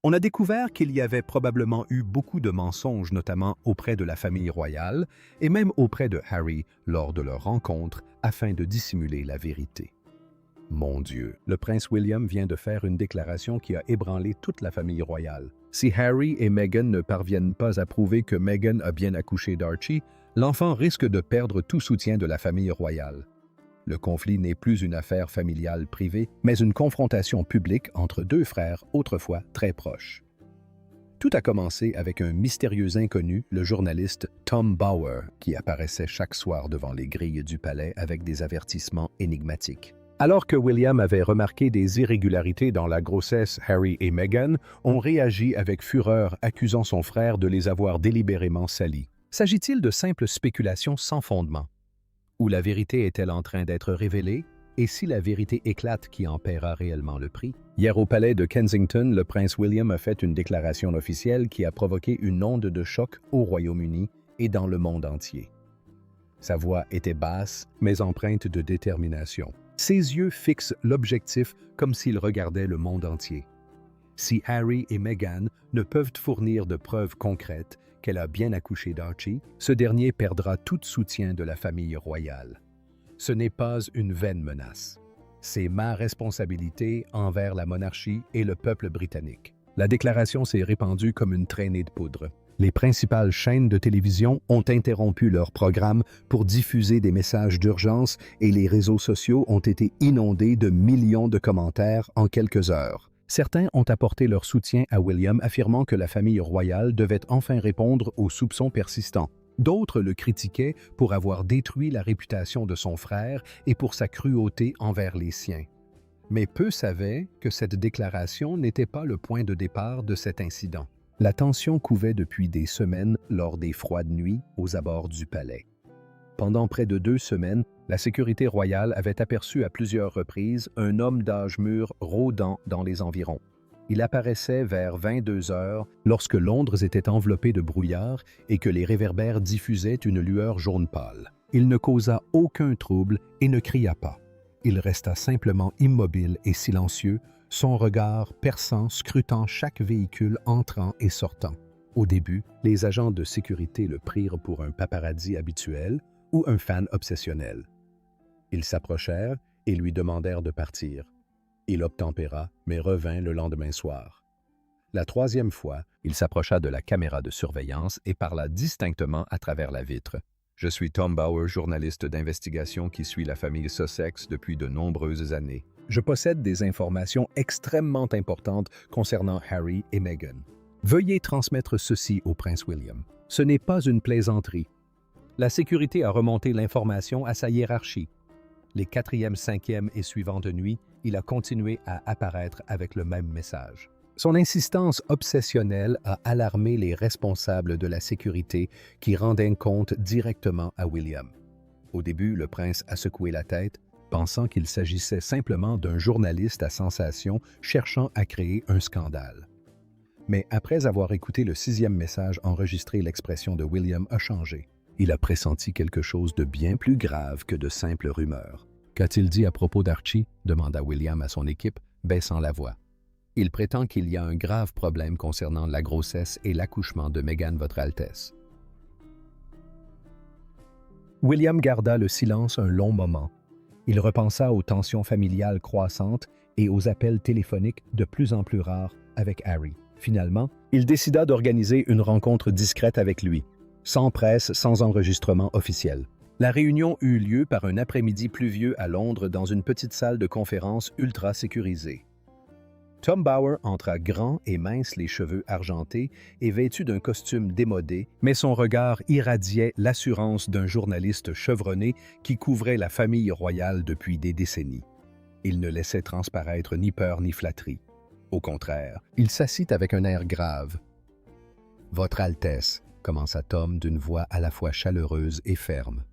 On a découvert qu'il y avait probablement eu beaucoup de mensonges, notamment auprès de la famille royale et même auprès de Harry lors de leur rencontre, afin de dissimuler la vérité. Mon Dieu, le prince William vient de faire une déclaration qui a ébranlé toute la famille royale. Si Harry et Meghan ne parviennent pas à prouver que Meghan a bien accouché d'Archie, l'enfant risque de perdre tout soutien de la famille royale. Le conflit n'est plus une affaire familiale privée, mais une confrontation publique entre deux frères autrefois très proches. Tout a commencé avec un mystérieux inconnu, le journaliste Tom Bower, qui apparaissait chaque soir devant les grilles du palais avec des avertissements énigmatiques. Alors que William avait remarqué des irrégularités dans la grossesse Harry et Meghan, on réagit avec fureur, accusant son frère de les avoir délibérément salis. S'agit-il de simples spéculations sans fondement? Ou la vérité est-elle en train d'être révélée? Et si la vérité éclate, qui en paiera réellement le prix? Hier au palais de Kensington, le prince William a fait une déclaration officielle qui a provoqué une onde de choc au Royaume-Uni et dans le monde entier. Sa voix était basse, mais empreinte de détermination. Ses yeux fixent l'objectif comme s'il regardait le monde entier. Si Harry et Meghan ne peuvent fournir de preuves concrètes qu'elle a bien accouché d'Archie, ce dernier perdra tout soutien de la famille royale. Ce n'est pas une vaine menace. C'est ma responsabilité envers la monarchie et le peuple britannique. La déclaration s'est répandue comme une traînée de poudre. Les principales chaînes de télévision ont interrompu leur programme pour diffuser des messages d'urgence et les réseaux sociaux ont été inondés de millions de commentaires en quelques heures. Certains ont apporté leur soutien à William, affirmant que la famille royale devait enfin répondre aux soupçons persistants. D'autres le critiquaient pour avoir détruit la réputation de son frère et pour sa cruauté envers les siens. Mais peu savaient que cette déclaration n'était pas le point de départ de cet incident. La tension couvait depuis des semaines lors des froides nuits aux abords du palais. Pendant près de 2 semaines, la sécurité royale avait aperçu à plusieurs reprises un homme d'âge mûr rôdant dans les environs. Il apparaissait vers 22 heures lorsque Londres était enveloppé de brouillard et que les réverbères diffusaient une lueur jaune pâle. Il ne causa aucun trouble et ne cria pas. Il resta simplement immobile et silencieux, son regard perçant scrutant chaque véhicule entrant et sortant. Au début, les agents de sécurité le prirent pour un paparazzi habituel ou un fan obsessionnel. Ils s'approchèrent et lui demandèrent de partir. Il obtempéra, mais revint le lendemain soir. La 3e fois, il s'approcha de la caméra de surveillance et parla distinctement à travers la vitre. « Je suis Tom Bower, journaliste d'investigation qui suit la famille Sussex depuis de nombreuses années. Je possède des informations extrêmement importantes concernant Harry et Meghan. Veuillez transmettre ceci au prince William. Ce n'est pas une plaisanterie. La sécurité a remonté l'information à sa hiérarchie. Les 4e, 5e et suivantes nuits, il a continué à apparaître avec le même message. Son insistance obsessionnelle a alarmé les responsables de la sécurité qui rendaient compte directement à William. Au début, le prince a secoué la tête, pensant qu'il s'agissait simplement d'un journaliste à sensation cherchant à créer un scandale. Mais après avoir écouté le 6e message enregistré, l'expression de William a changé. Il a pressenti quelque chose de bien plus grave que de simples rumeurs. « Qu'a-t-il dit à propos d'Archie » demanda William à son équipe, baissant la voix. « Il prétend qu'il y a un grave problème concernant la grossesse et l'accouchement de Meghan, Votre Altesse. » William garda le silence un long moment. Il repensa aux tensions familiales croissantes et aux appels téléphoniques de plus en plus rares avec Harry. Finalement, il décida d'organiser une rencontre discrète avec lui, sans presse, sans enregistrement officiel. La réunion eut lieu par un après-midi pluvieux à Londres dans une petite salle de conférence ultra sécurisée. Tom Bower entra grand et mince, les cheveux argentés et vêtu d'un costume démodé, mais son regard irradiait l'assurance d'un journaliste chevronné qui couvrait la famille royale depuis des décennies. Il ne laissait transparaître ni peur ni flatterie. Au contraire, il s'assit avec un air grave. « Votre Altesse », commença Tom d'une voix à la fois chaleureuse et ferme.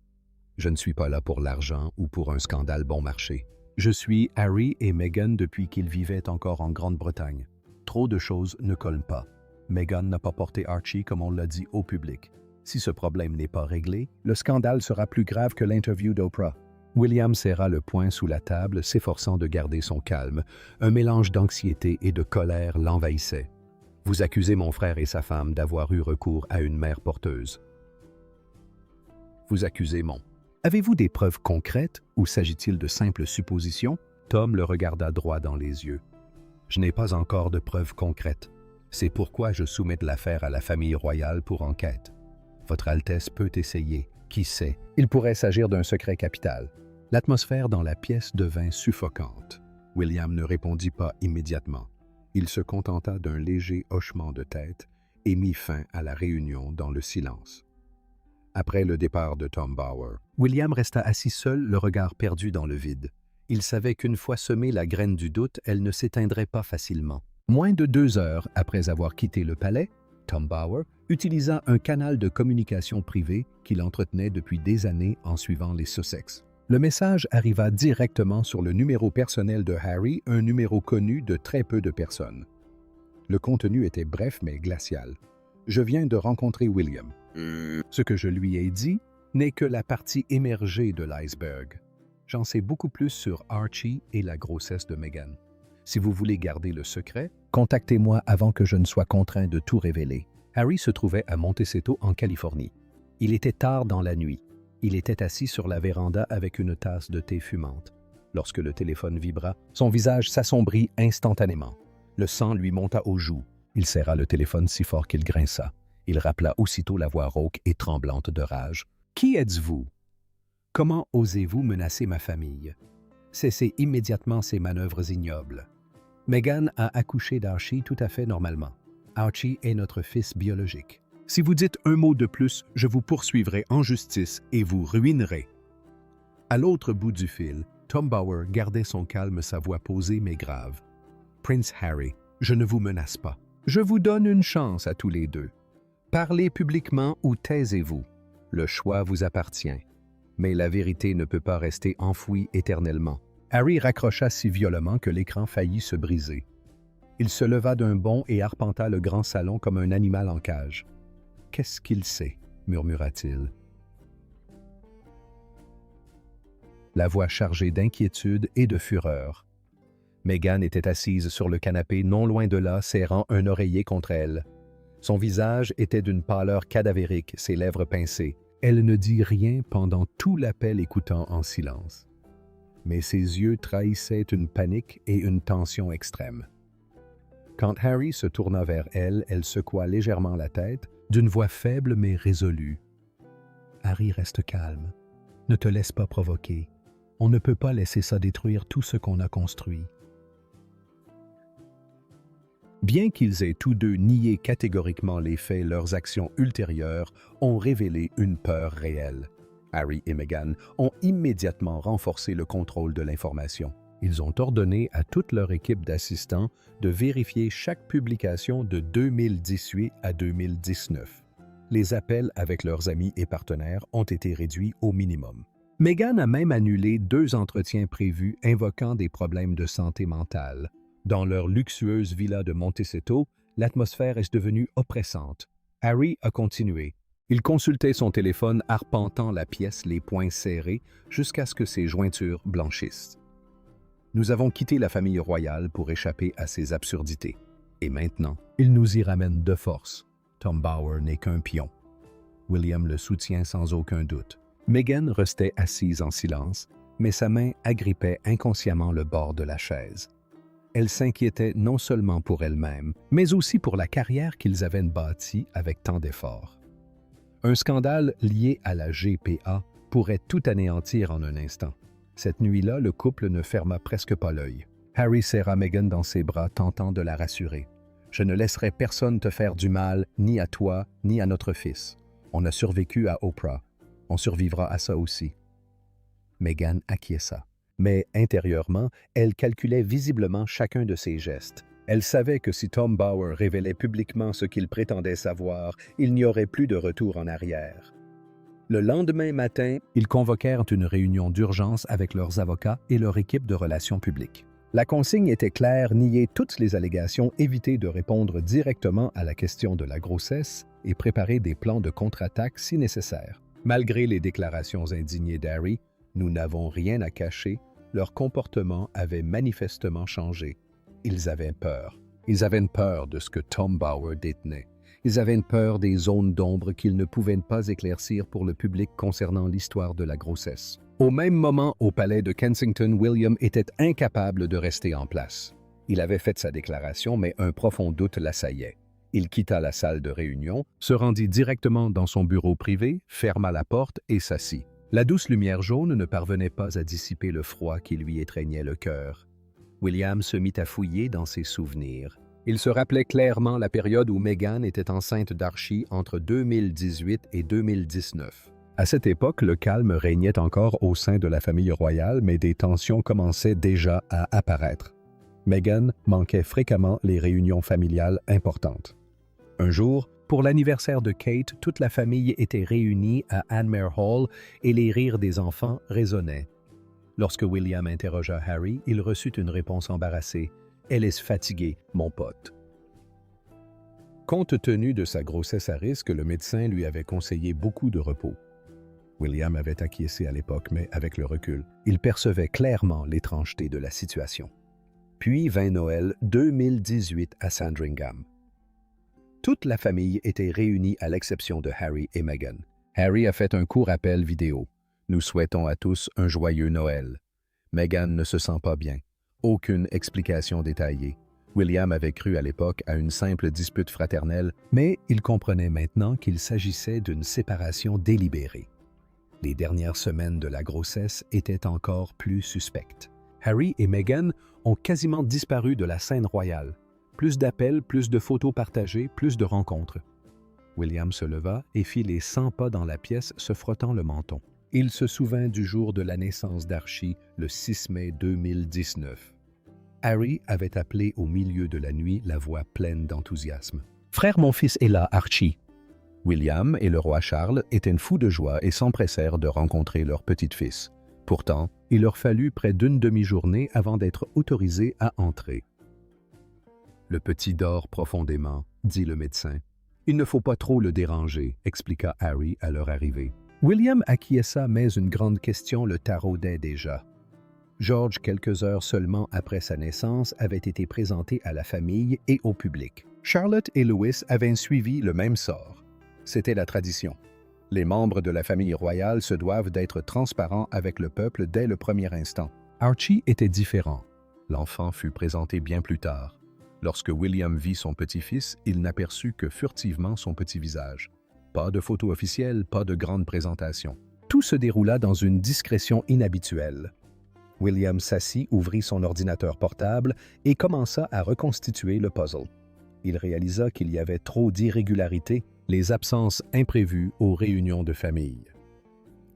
« Je ne suis pas là pour l'argent ou pour un scandale bon marché. Je suis Harry et Meghan depuis qu'ils vivaient encore en Grande-Bretagne. Trop de choses ne collent pas. Meghan n'a pas porté Archie comme on l'a dit au public. Si ce problème n'est pas réglé, le scandale sera plus grave que l'interview d'Oprah. William serra le poing sous la table, s'efforçant de garder son calme. Un mélange d'anxiété et de colère l'envahissait. « Vous accusez mon frère et sa femme d'avoir eu recours à une mère porteuse. Vous accusez mon... Avez-vous des preuves concrètes ou s'agit-il de simples suppositions? » Tom le regarda droit dans les yeux. « Je n'ai pas encore de preuves concrètes. C'est pourquoi je soumets l'affaire à la famille royale pour enquête. Votre Altesse peut essayer. Qui sait? Il pourrait s'agir d'un secret capital. » L'atmosphère dans la pièce devint suffocante. William ne répondit pas immédiatement. Il se contenta d'un léger hochement de tête et mit fin à la réunion dans le silence. Après le départ de Tom Bower, William resta assis seul, le regard perdu dans le vide. Il savait qu'une fois semée la graine du doute, elle ne s'éteindrait pas facilement. Moins de 2 heures après avoir quitté le palais, Tom Bower utilisa un canal de communication privé qu'il entretenait depuis des années en suivant les Sussex. Le message arriva directement sur le numéro personnel de Harry, un numéro connu de très peu de personnes. Le contenu était bref mais glacial. « Je viens de rencontrer William. Ce que je lui ai dit n'est que la partie émergée de l'iceberg. J'en sais beaucoup plus sur Archie et la grossesse de Meghan. Si vous voulez garder le secret, contactez-moi avant que je ne sois contraint de tout révéler. » Harry se trouvait à Montecito, en Californie. Il était tard dans la nuit. Il était assis sur la véranda avec une tasse de thé fumante. Lorsque le téléphone vibra, son visage s'assombrit instantanément. Le sang lui monta aux joues. Il serra le téléphone si fort qu'il grinça. Il rappela aussitôt la voix rauque et tremblante de rage. « Qui êtes-vous? Comment osez-vous menacer ma famille? Cessez immédiatement ces manœuvres ignobles. Meghan a accouché d'Archie tout à fait normalement. Archie est notre fils biologique. Si vous dites un mot de plus, je vous poursuivrai en justice et vous ruinerai. » À l'autre bout du fil, Tom Bower gardait son calme, sa voix posée mais grave. « Prince Harry, je ne vous menace pas. Je vous donne une chance à tous les deux. Parlez publiquement ou taisez-vous. Le choix vous appartient. Mais la vérité ne peut pas rester enfouie éternellement. » Harry raccrocha si violemment que l'écran faillit se briser. Il se leva d'un bond et arpenta le grand salon comme un animal en cage. « Qu'est-ce qu'il sait? » murmura-t-il. La voix chargée d'inquiétude et de fureur. Meghan était assise sur le canapé non loin de là, serrant un oreiller contre elle. Son visage était d'une pâleur cadavérique, ses lèvres pincées. Elle ne dit rien pendant tout l'appel, écoutant en silence. Mais ses yeux trahissaient une panique et une tension extrême. Quand Harry se tourna vers elle, elle secoua légèrement la tête, d'une voix faible mais résolue. « Harry, reste calme. Ne te laisse pas provoquer. On ne peut pas laisser ça détruire tout ce qu'on a construit. » Bien qu'ils aient tous deux nié catégoriquement les faits, leurs actions ultérieures ont révélé une peur réelle. Harry et Meghan ont immédiatement renforcé le contrôle de l'information. Ils ont ordonné à toute leur équipe d'assistants de vérifier chaque publication de 2018 à 2019. Les appels avec leurs amis et partenaires ont été réduits au minimum. Meghan a même annulé 2 entretiens prévus invoquant des problèmes de santé mentale. Dans leur luxueuse villa de Montecito, l'atmosphère est devenue oppressante. Harry a continué. Il consultait son téléphone, arpentant la pièce, les poings serrés, jusqu'à ce que ses jointures blanchissent. Nous avons quitté la famille royale pour échapper à ces absurdités. Et maintenant, ils nous y ramènent de force. Tom Bower n'est qu'un pion. William le soutient sans aucun doute. Meghan restait assise en silence, mais sa main agrippait inconsciemment le bord de la chaise. Elle s'inquiétait non seulement pour elle-même, mais aussi pour la carrière qu'ils avaient bâtie avec tant d'efforts. Un scandale lié à la GPA pourrait tout anéantir en un instant. Cette nuit-là, le couple ne ferma presque pas l'œil. Harry serra Meghan dans ses bras, tentant de la rassurer. « Je ne laisserai personne te faire du mal, ni à toi, ni à notre fils. On a survécu à Oprah. On survivra à ça aussi. » Meghan acquiesça. Mais intérieurement, elle calculait visiblement chacun de ses gestes. Elle savait que si Tom Bower révélait publiquement ce qu'il prétendait savoir, il n'y aurait plus de retour en arrière. Le lendemain matin, ils convoquèrent une réunion d'urgence avec leurs avocats et leur équipe de relations publiques. La consigne était claire: nier toutes les allégations, éviter de répondre directement à la question de la grossesse et préparer des plans de contre-attaque si nécessaire. Malgré les déclarations indignées d'Harry, Nous n'avons rien à cacher, leur comportement avait manifestement changé. Ils avaient peur. Ils avaient peur de ce que Tom Bauer détenait. Ils avaient peur des zones d'ombre qu'ils ne pouvaient pas éclaircir pour le public concernant l'histoire de la grossesse. Au même moment, au palais de Kensington, William était incapable de rester en place. Il avait fait sa déclaration, mais un profond doute l'assaillait. Il quitta la salle de réunion, se rendit directement dans son bureau privé, ferma la porte et s'assit. La douce lumière jaune ne parvenait pas à dissiper le froid qui lui étreignait le cœur. William se mit à fouiller dans ses souvenirs. Il se rappelait clairement la période où Meghan était enceinte d'Archie entre 2018 et 2019. À cette époque, le calme régnait encore au sein de la famille royale, mais des tensions commençaient déjà à apparaître. Meghan manquait fréquemment les réunions familiales importantes. Un jour, pour l'anniversaire de Kate, toute la famille était réunie à Anmere Hall et les rires des enfants résonnaient. Lorsque William interrogea Harry, il reçut une réponse embarrassée. « Elle est fatiguée, mon pote. » Compte tenu de sa grossesse à risque, le médecin lui avait conseillé beaucoup de repos. William avait acquiescé à l'époque, mais avec le recul, il percevait clairement l'étrangeté de la situation. Puis vint Noël 2018 à Sandringham. Toute la famille était réunie à l'exception de Harry et Meghan. Harry a fait un court appel vidéo. « Nous souhaitons à tous un joyeux Noël. » Meghan ne se sent pas bien. Aucune explication détaillée. William avait cru à l'époque à une simple dispute fraternelle, mais il comprenait maintenant qu'il s'agissait d'une séparation délibérée. Les dernières semaines de la grossesse étaient encore plus suspectes. Harry et Meghan ont quasiment disparu de la scène royale. Plus d'appels, plus de photos partagées, plus de rencontres. William se leva et fit les 100 pas dans la pièce, se frottant le menton. Il se souvint du jour de la naissance d'Archie, le 6 mai 2019. Harry avait appelé au milieu de la nuit, la voix pleine d'enthousiasme. « Frère, mon fils est là, Archie. » William et le roi Charles étaient fous de joie et s'empressèrent de rencontrer leur petit-fils. Pourtant, il leur fallut près d'une demi-journée avant d'être autorisés à entrer. « Le petit dort profondément, » dit le médecin. « Il ne faut pas trop le déranger, » expliqua Harry à leur arrivée. William acquiesça, mais une grande question le taraudait déjà. George, quelques heures seulement après sa naissance, avait été présenté à la famille et au public. Charlotte et Louis avaient suivi le même sort. C'était la tradition. Les membres de la famille royale se doivent d'être transparents avec le peuple dès le premier instant. Archie était différent. L'enfant fut présenté bien plus tard. Lorsque William vit son petit-fils, il n'aperçut que furtivement son petit visage. Pas de photo officielle, pas de grande présentation. Tout se déroula dans une discrétion inhabituelle. William s'assit, ouvrit son ordinateur portable et commença à reconstituer le puzzle. Il réalisa qu'il y avait trop d'irrégularités, les absences imprévues aux réunions de famille.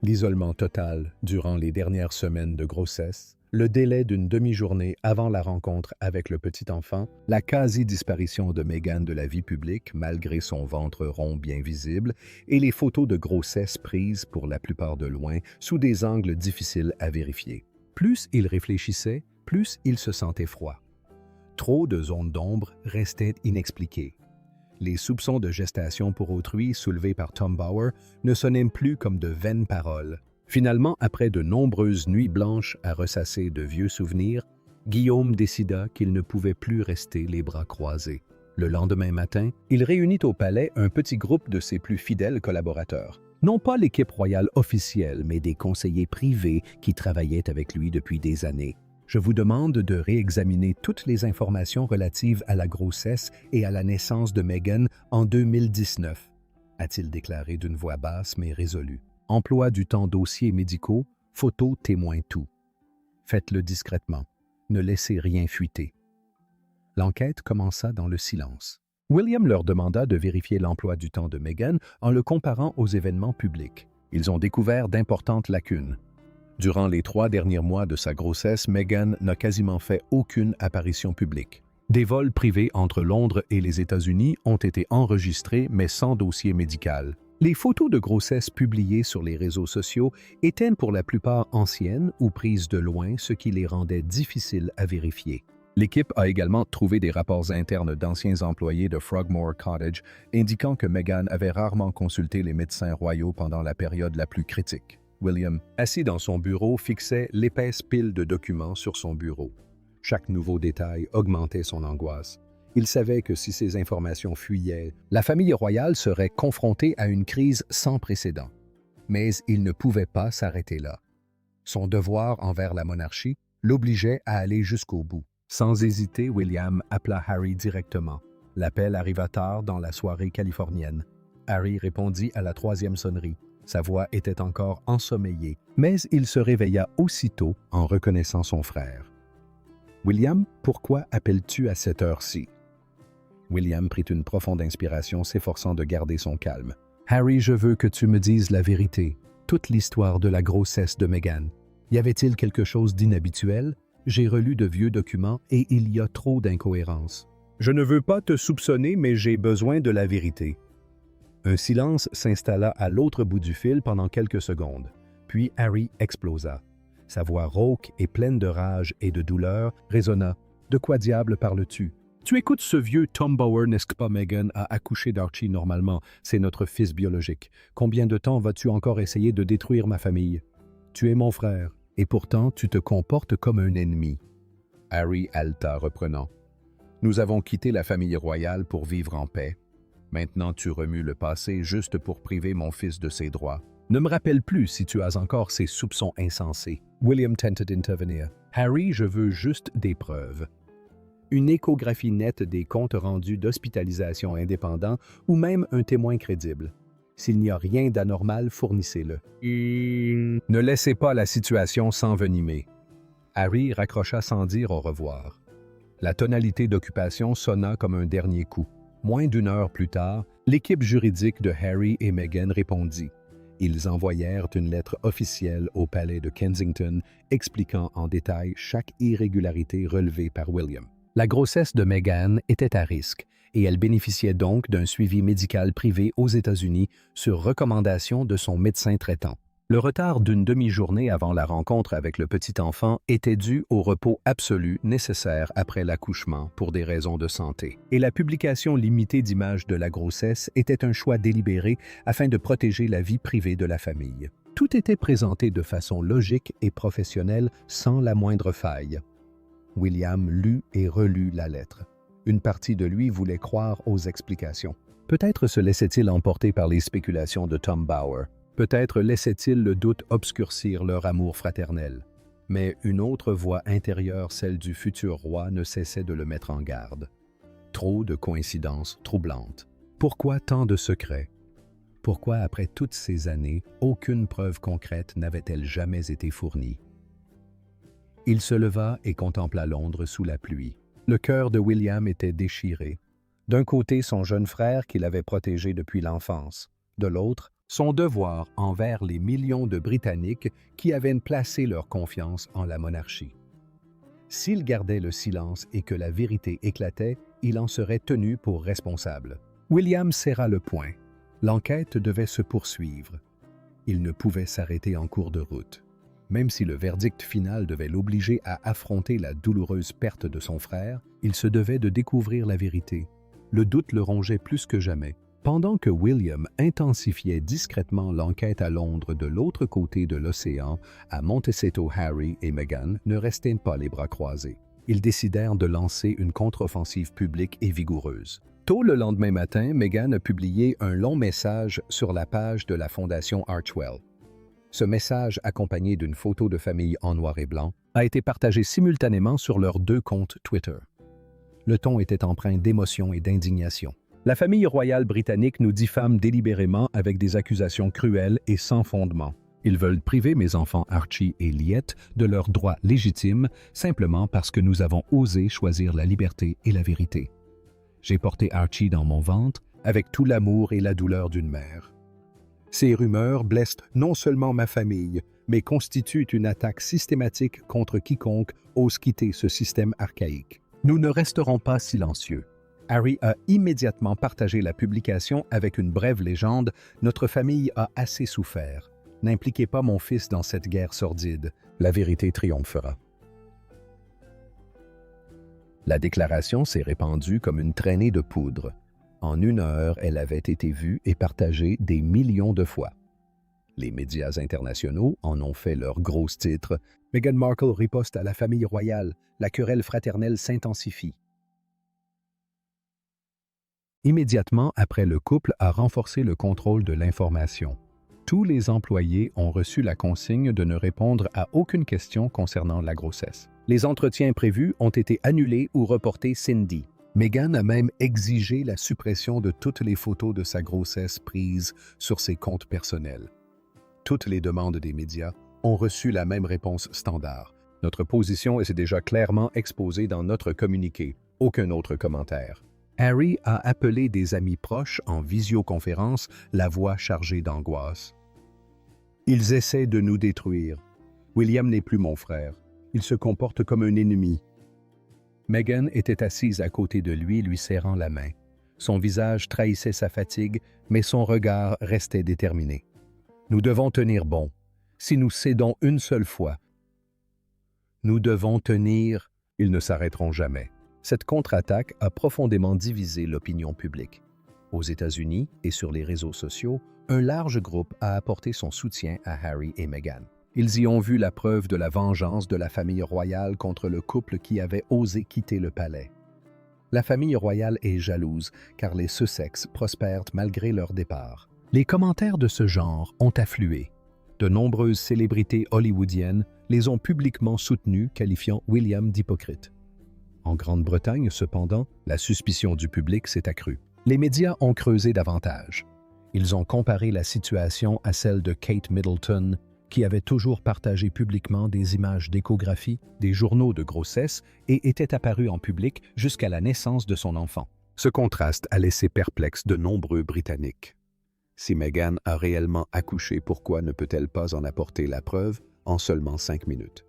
L'isolement total durant les dernières semaines de grossesse, le délai d'une demi-journée avant la rencontre avec le petit enfant, la quasi-disparition de Meghan de la vie publique malgré son ventre rond bien visible et les photos de grossesse prises pour la plupart de loin sous des angles difficiles à vérifier. Plus il réfléchissait, plus il se sentait froid. Trop de zones d'ombre restaient inexpliquées. Les soupçons de gestation pour autrui soulevés par Tom Bauer ne sonnaient plus comme de vaines paroles. Finalement, après de nombreuses nuits blanches à ressasser de vieux souvenirs, Guillaume décida qu'il ne pouvait plus rester les bras croisés. Le lendemain matin, il réunit au palais un petit groupe de ses plus fidèles collaborateurs. Non pas l'équipe royale officielle, mais des conseillers privés qui travaillaient avec lui depuis des années. « Je vous demande de réexaminer toutes les informations relatives à la grossesse et à la naissance de Meghan en 2019, » a-t-il déclaré d'une voix basse mais résolue. « Emploi du temps dossiers médicaux, photos, témoins, tout. Faites-le discrètement. Ne laissez rien fuiter. » L'enquête commença dans le silence. William leur demanda de vérifier l'emploi du temps de Meghan en le comparant aux événements publics. Ils ont découvert d'importantes lacunes. Durant les 3 derniers mois de sa grossesse, Meghan n'a quasiment fait aucune apparition publique. Des vols privés entre Londres et les États-Unis ont été enregistrés mais sans dossier médical. Les photos de grossesse publiées sur les réseaux sociaux étaient pour la plupart anciennes ou prises de loin, ce qui les rendait difficiles à vérifier. L'équipe a également trouvé des rapports internes d'anciens employés de Frogmore Cottage indiquant que Meghan avait rarement consulté les médecins royaux pendant la période la plus critique. William, assis dans son bureau, fixait l'épaisse pile de documents sur son bureau. Chaque nouveau détail augmentait son angoisse. Il savait que si ces informations fuyaient, la famille royale serait confrontée à une crise sans précédent. Mais il ne pouvait pas s'arrêter là. Son devoir envers la monarchie l'obligeait à aller jusqu'au bout. Sans hésiter, William appela Harry directement. L'appel arriva tard dans la soirée californienne. Harry répondit à la 3e sonnerie. Sa voix était encore ensommeillée, mais il se réveilla aussitôt en reconnaissant son frère. « William, pourquoi appelles-tu à cette heure-ci » William prit une profonde inspiration, s'efforçant de garder son calme. « Harry, je veux que tu me dises la vérité, toute l'histoire de la grossesse de Meghan. Y avait-il quelque chose d'inhabituel? J'ai relu de vieux documents et il y a trop d'incohérences. Je ne veux pas te soupçonner, mais j'ai besoin de la vérité. » Un silence s'installa à l'autre bout du fil pendant quelques secondes. Puis Harry explosa. Sa voix rauque et pleine de rage et de douleur résonna. « De quoi diable parles-tu? Tu écoutes ce vieux Tom Bower, n'est-ce pas? Meghan a accouché d'Archie normalement. C'est notre fils biologique. Combien de temps vas-tu encore essayer de détruire ma famille? Tu es mon frère, et pourtant tu te comportes comme un ennemi. » Harry haleta, reprenant. « Nous avons quitté la famille royale pour vivre en paix. Maintenant tu remues le passé juste pour priver mon fils de ses droits. Ne me rappelle plus si tu as encore ces soupçons insensés. » William tentait d'intervenir. « Harry, je veux juste des preuves. Une échographie nette des comptes rendus d'hospitalisation indépendants ou même un témoin crédible. S'il n'y a rien d'anormal, fournissez-le. Ne laissez pas la situation s'envenimer. » Harry raccrocha sans dire au revoir. La tonalité d'occupation sonna comme un dernier coup. Moins d'une heure plus tard, l'équipe juridique de Harry et Meghan répondit. Ils envoyèrent une lettre officielle au palais de Kensington expliquant en détail chaque irrégularité relevée par William. La grossesse de Meghan était à risque et elle bénéficiait donc d'un suivi médical privé aux États-Unis sur recommandation de son médecin traitant. Le retard d'une demi-journée avant la rencontre avec le petit enfant était dû au repos absolu nécessaire après l'accouchement pour des raisons de santé. Et la publication limitée d'images de la grossesse était un choix délibéré afin de protéger la vie privée de la famille. Tout était présenté de façon logique et professionnelle sans la moindre faille. William lut et relut la lettre. Une partie de lui voulait croire aux explications. Peut-être se laissait-il emporter par les spéculations de Tom Bower. Peut-être laissait-il le doute obscurcir leur amour fraternel. Mais une autre voix intérieure, celle du futur roi, ne cessait de le mettre en garde. Trop de coïncidences troublantes. Pourquoi tant de secrets? Pourquoi, après toutes ces années, aucune preuve concrète n'avait-elle jamais été fournie? Il se leva et contempla Londres sous la pluie. Le cœur de William était déchiré. D'un côté, son jeune frère qu'il avait protégé depuis l'enfance. De l'autre, son devoir envers les millions de Britanniques qui avaient placé leur confiance en la monarchie. S'il gardait le silence et que la vérité éclatait, il en serait tenu pour responsable. William serra le poing. L'enquête devait se poursuivre. Il ne pouvait s'arrêter en cours de route. Même si le verdict final devait l'obliger à affronter la douloureuse perte de son frère, il se devait de découvrir la vérité. Le doute le rongeait plus que jamais. Pendant que William intensifiait discrètement l'enquête à Londres de l'autre côté de l'océan, à Montecito, Harry et Meghan ne restaient pas les bras croisés. Ils décidèrent de lancer une contre-offensive publique et vigoureuse. Tôt le lendemain matin, Meghan a publié un long message sur la page de la Fondation Archewell. Ce message, accompagné d'une photo de famille en noir et blanc, a été partagé simultanément sur leurs 2 comptes Twitter. Le ton était empreint d'émotion et d'indignation. La famille royale britannique nous diffame délibérément avec des accusations cruelles et sans fondement. Ils veulent priver mes enfants Archie et Liette de leurs droits légitimes simplement parce que nous avons osé choisir la liberté et la vérité. J'ai porté Archie dans mon ventre avec tout l'amour et la douleur d'une mère. Ces rumeurs blessent non seulement ma famille, mais constituent une attaque systématique contre quiconque ose quitter ce système archaïque. Nous ne resterons pas silencieux. Harry a immédiatement partagé la publication avec une brève légende « Notre famille a assez souffert. N'impliquez pas mon fils dans cette guerre sordide. La vérité triomphera. » La déclaration s'est répandue comme une traînée de poudre. En 1 heure, elle avait été vue et partagée des millions de fois. Les médias internationaux en ont fait leur gros titre. Meghan Markle riposte à la famille royale. La querelle fraternelle s'intensifie. Immédiatement après, le couple a renforcé le contrôle de l'information. Tous les employés ont reçu la consigne de ne répondre à aucune question concernant la grossesse. Les entretiens prévus ont été annulés ou reportés Cindy. Meghan a même exigé la suppression de toutes les photos de sa grossesse prises sur ses comptes personnels. Toutes les demandes des médias ont reçu la même réponse standard. Notre position est déjà clairement exposée dans notre communiqué. Aucun autre commentaire. Harry a appelé des amis proches en visioconférence, la voix chargée d'angoisse. Ils essaient de nous détruire. William n'est plus mon frère. Il se comporte comme un ennemi. Meghan était assise à côté de lui, lui serrant la main. Son visage trahissait sa fatigue, mais son regard restait déterminé. Nous devons tenir bon. Si nous cédons une seule fois, nous devons tenir. Ils ne s'arrêteront jamais. Cette contre-attaque a profondément divisé l'opinion publique. Aux États-Unis et sur les réseaux sociaux, un large groupe a apporté son soutien à Harry et Meghan. Ils y ont vu la preuve de la vengeance de la famille royale contre le couple qui avait osé quitter le palais. La famille royale est jalouse, car les Sussex prospèrent malgré leur départ. Les commentaires de ce genre ont afflué. De nombreuses célébrités hollywoodiennes les ont publiquement soutenus, qualifiant William d'hypocrite. En Grande-Bretagne, cependant, la suspicion du public s'est accrue. Les médias ont creusé davantage. Ils ont comparé la situation à celle de Kate Middleton, qui avait toujours partagé publiquement des images d'échographie, des journaux de grossesse et était apparue en public jusqu'à la naissance de son enfant. Ce contraste a laissé perplexe de nombreux Britanniques. Si Meghan a réellement accouché, pourquoi ne peut-elle pas en apporter la preuve en seulement 5 minutes?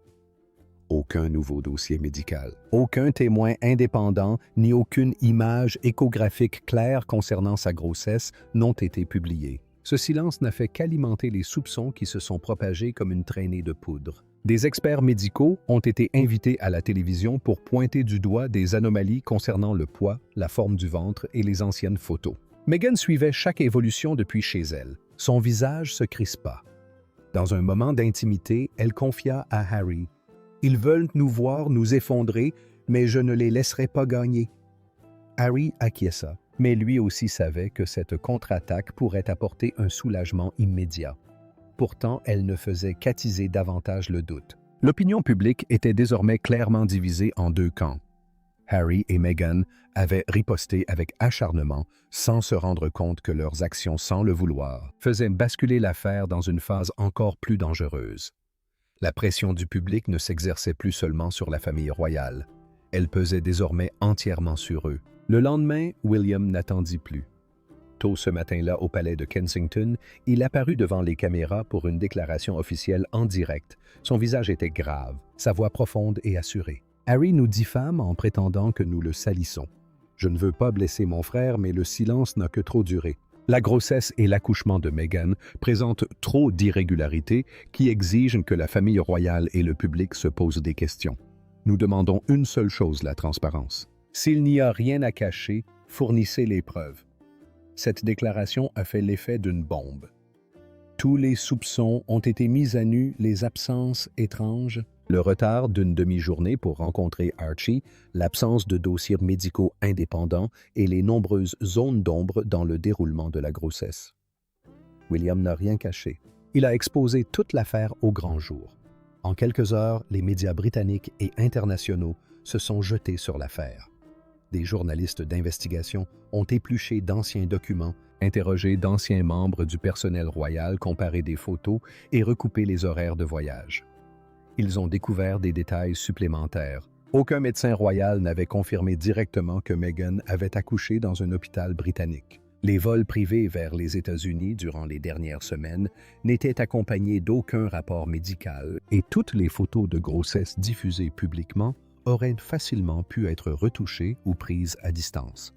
Aucun nouveau dossier médical, aucun témoin indépendant ni aucune image échographique claire concernant sa grossesse n'ont été publiés. Ce silence n'a fait qu'alimenter les soupçons qui se sont propagés comme une traînée de poudre. Des experts médicaux ont été invités à la télévision pour pointer du doigt des anomalies concernant le poids, la forme du ventre et les anciennes photos. Meghan suivait chaque évolution depuis chez elle. Son visage se crispa. Dans un moment d'intimité, elle confia à Harry: « Ils veulent nous voir nous effondrer, mais je ne les laisserai pas gagner. » Harry acquiesça, mais lui aussi savait que cette contre-attaque pourrait apporter un soulagement immédiat. Pourtant, elle ne faisait qu'attiser davantage le doute. L'opinion publique était désormais clairement divisée en deux camps. Harry et Meghan avaient riposté avec acharnement, sans se rendre compte que leurs actions sans le vouloir faisaient basculer l'affaire dans une phase encore plus dangereuse. La pression du public ne s'exerçait plus seulement sur la famille royale. Elle pesait désormais entièrement sur eux. Le lendemain, William n'attendit plus. Tôt ce matin-là, au palais de Kensington, il apparut devant les caméras pour une déclaration officielle en direct. Son visage était grave, sa voix profonde et assurée. « Harry nous diffame en prétendant que nous le salissons. Je ne veux pas blesser mon frère, mais le silence n'a que trop duré. La grossesse et l'accouchement de Meghan présentent trop d'irrégularités qui exigent que la famille royale et le public se posent des questions. Nous demandons une seule chose, la transparence. S'il n'y a rien à cacher, fournissez les preuves. » Cette déclaration a fait l'effet d'une bombe. Tous les soupçons ont été mis à nu, les absences étranges, le retard d'une demi-journée pour rencontrer Archie, l'absence de dossiers médicaux indépendants et les nombreuses zones d'ombre dans le déroulement de la grossesse. William n'a rien caché. Il a exposé toute l'affaire au grand jour. En quelques heures, les médias britanniques et internationaux se sont jetés sur l'affaire. Des journalistes d'investigation ont épluché d'anciens documents, interrogé d'anciens membres du personnel royal, comparé des photos et recoupé les horaires de voyage. Ils ont découvert des détails supplémentaires. Aucun médecin royal n'avait confirmé directement que Meghan avait accouché dans un hôpital britannique. Les vols privés vers les États-Unis durant les dernières semaines n'étaient accompagnés d'aucun rapport médical et toutes les photos de grossesse diffusées publiquement auraient facilement pu être retouchées ou prises à distance.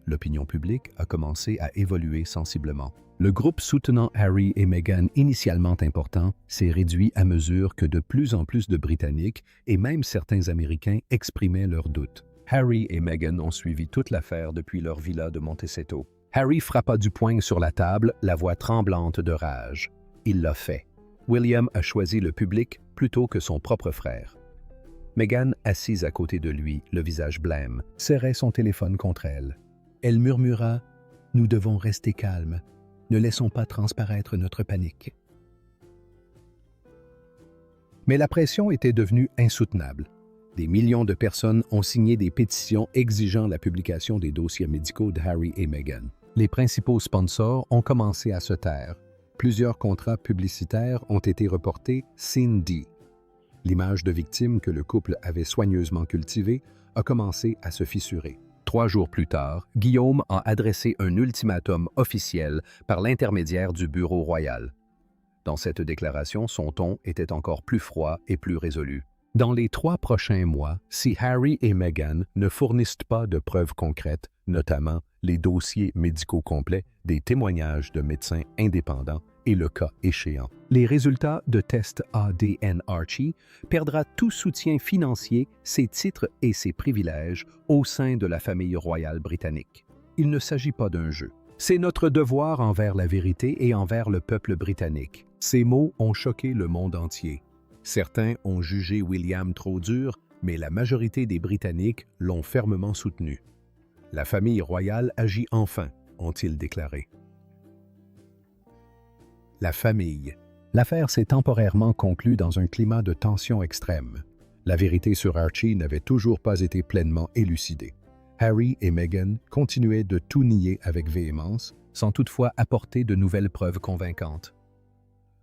L'opinion publique a commencé à évoluer sensiblement. Le groupe soutenant Harry et Meghan, initialement important, s'est réduit à mesure que de plus en plus de Britanniques et même certains Américains exprimaient leurs doutes. Harry et Meghan ont suivi toute l'affaire depuis leur villa de Montecito. Harry frappa du poing sur la table, la voix tremblante de rage. il l'a fait. William a choisi le public plutôt que son propre frère. Meghan, assise à côté de lui, le visage blême, serrait son téléphone contre elle. Elle murmura « Nous devons rester calmes. Ne laissons pas transparaître notre panique. » Mais la pression était devenue insoutenable. Des millions de personnes ont signé des pétitions exigeant la publication des dossiers médicaux de Harry et Meghan. Les principaux sponsors ont commencé à se taire. Plusieurs contrats publicitaires ont été reportés sine die. L'image de victime que le couple avait soigneusement cultivée a commencé à se fissurer. 3 jours plus tard, Guillaume a adressé un ultimatum officiel par l'intermédiaire du Bureau royal. Dans cette déclaration, son ton était encore plus froid et plus résolu. Dans les 3 prochains mois, si Harry et Meghan ne fournissent pas de preuves concrètes, notamment les dossiers médicaux complets, des témoignages de médecins indépendants et le cas échéant, les résultats de tests ADN Archie perdra tout soutien financier, ses titres et ses privilèges au sein de la famille royale britannique. Il ne s'agit pas d'un jeu. C'est notre devoir envers la vérité et envers le peuple britannique. Ces mots ont choqué le monde entier. Certains ont jugé William trop dur, mais la majorité des Britanniques l'ont fermement soutenu. La famille royale agit enfin, ont-ils déclaré. La famille. L'affaire s'est temporairement conclue dans un climat de tension extrême. La vérité sur Archie n'avait toujours pas été pleinement élucidée. Harry et Meghan continuaient de tout nier avec véhémence, sans toutefois apporter de nouvelles preuves convaincantes.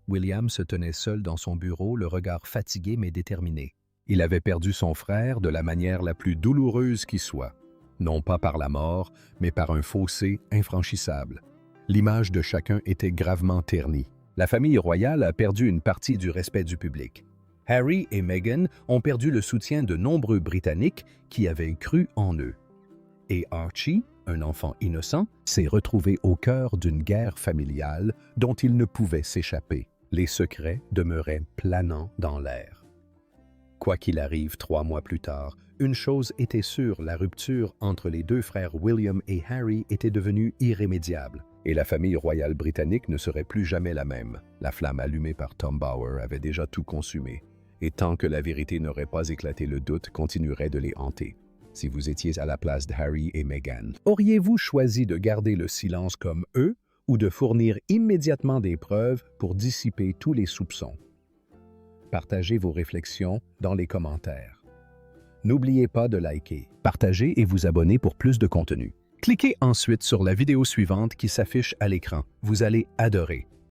William se tenait seul dans son bureau, le regard fatigué mais déterminé. Il avait perdu son frère de la manière la plus douloureuse qui soit, non pas par la mort, mais par un fossé infranchissable. L'image de chacun était gravement ternie. La famille royale a perdu une partie du respect du public. Harry et Meghan ont perdu le soutien de nombreux Britanniques qui avaient cru en eux. Et Archie, un enfant innocent, s'est retrouvé au cœur d'une guerre familiale dont il ne pouvait s'échapper. Les secrets demeuraient planants dans l'air. Quoi qu'il arrive 3 mois plus tard, une chose était sûre, la rupture entre les 2 frères William et Harry était devenue irrémédiable, et la famille royale britannique ne serait plus jamais la même. La flamme allumée par Tom Bower avait déjà tout consumé, et tant que la vérité n'aurait pas éclaté, le doute continuerait de les hanter. Si vous étiez à la place de Harry et Meghan, auriez-vous choisi de garder le silence comme eux ou de fournir immédiatement des preuves pour dissiper tous les soupçons? Partagez vos réflexions dans les commentaires. N'oubliez pas de liker, partager et vous abonner pour plus de contenu. Cliquez ensuite sur la vidéo suivante qui s'affiche à l'écran. Vous allez adorer.